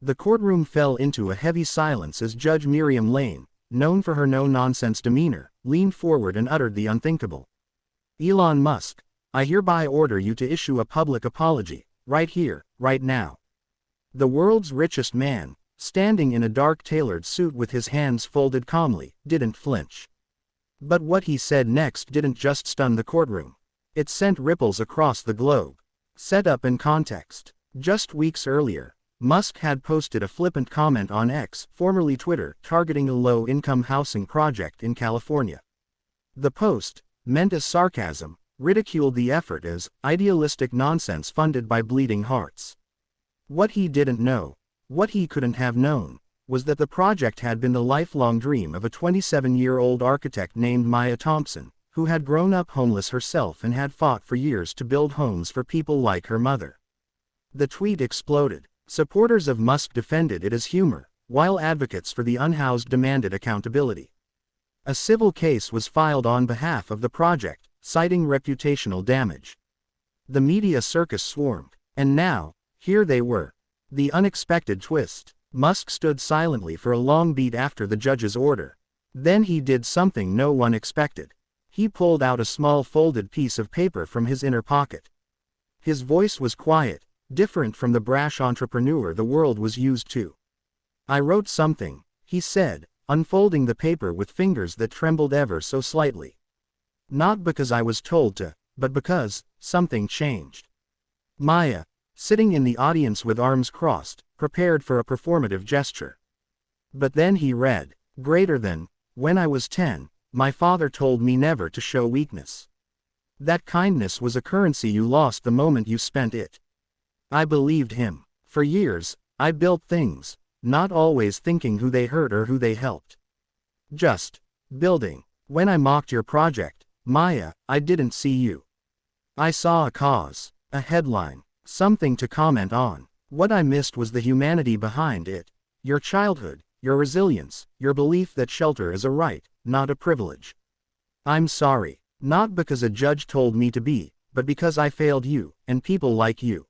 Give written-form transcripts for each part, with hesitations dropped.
The courtroom fell into a heavy silence as Judge Miriam Lane, known for her no-nonsense demeanor, leaned forward and uttered the unthinkable. Elon Musk, I hereby order you to issue a public apology, right here, right now. The world's richest man, standing in a dark tailored suit with his hands folded calmly, didn't flinch. But what he said next didn't just stun the courtroom. It sent ripples across the globe. Set up in context. Just weeks earlier, Musk had posted a flippant comment on X, formerly Twitter, targeting a low-income housing project in California. The post, meant as sarcasm, ridiculed the effort as idealistic nonsense funded by bleeding hearts. What he didn't know, what he couldn't have known, was that the project had been the lifelong dream of a 27-year-old architect named Maya Thompson, who had grown up homeless herself and had fought for years to build homes for people like her mother. The tweet exploded. Supporters of Musk defended it as humor, while advocates for the unhoused demanded accountability. A civil case was filed on behalf of the project, citing reputational damage. The media circus swarmed, and now, here they were. The unexpected twist. Musk stood silently for a long beat after the judge's order. Then he did something no one expected. He pulled out a small folded piece of paper from his inner pocket. His voice was quiet, different from the brash entrepreneur the world was used to. I wrote something, he said, unfolding the paper with fingers that trembled ever so slightly. Not because I was told to, but because something changed. Maya, sitting in the audience with arms crossed, prepared for a performative gesture. But then he read, greater than, when I was 10, my father told me never to show weakness. That kindness was a currency you lost the moment you spent it. I believed him. For years, I built things, not always thinking who they hurt or who they helped. Just building. When I mocked your project, Maya, I didn't see you. I saw a cause, a headline, something to comment on. What I missed was the humanity behind it. Your childhood, your resilience, your belief that shelter is a right, not a privilege. I'm sorry, not because a judge told me to be, but because I failed you, and people like you.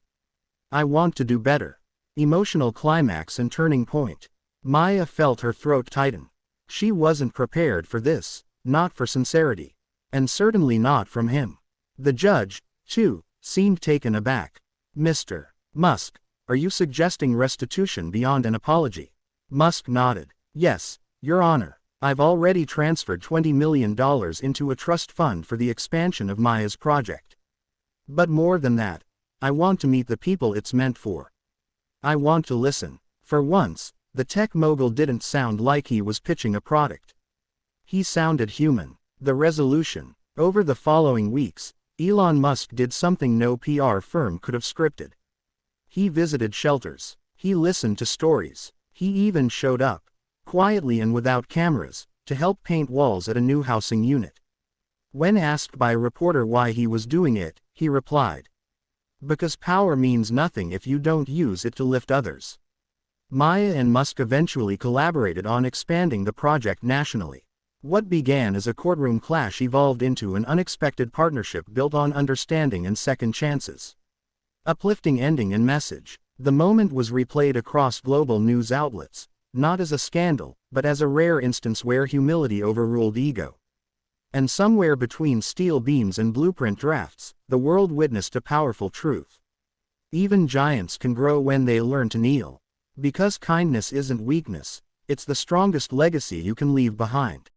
I want to do better. Emotional climax and turning point. Maya felt her throat tighten. She wasn't prepared for this, not for sincerity. And certainly not from him. The judge, too, seemed taken aback. Mr. Musk, are you suggesting restitution beyond an apology? Musk nodded. Yes, Your Honor. I've already transferred $20 million into a trust fund for the expansion of Maya's project. But more than that, I want to meet the people it's meant for. I want to listen. For once, the tech mogul didn't sound like he was pitching a product. He sounded human. The resolution. Over the following weeks, Elon Musk did something no PR firm could have scripted. He visited shelters. He listened to stories. He even showed up, quietly and without cameras, to help paint walls at a new housing unit. When asked by a reporter why he was doing it, he replied, because power means nothing if you don't use it to lift others. Maya and Musk eventually collaborated on expanding the project nationally. What began as a courtroom clash evolved into an unexpected partnership built on understanding and second chances. Uplifting ending and message. The moment was replayed across global news outlets, not as a scandal, but as a rare instance where humility overruled ego. And somewhere between steel beams and blueprint drafts, the world witnessed a powerful truth. Even giants can grow when they learn to kneel. Because kindness isn't weakness, it's the strongest legacy you can leave behind.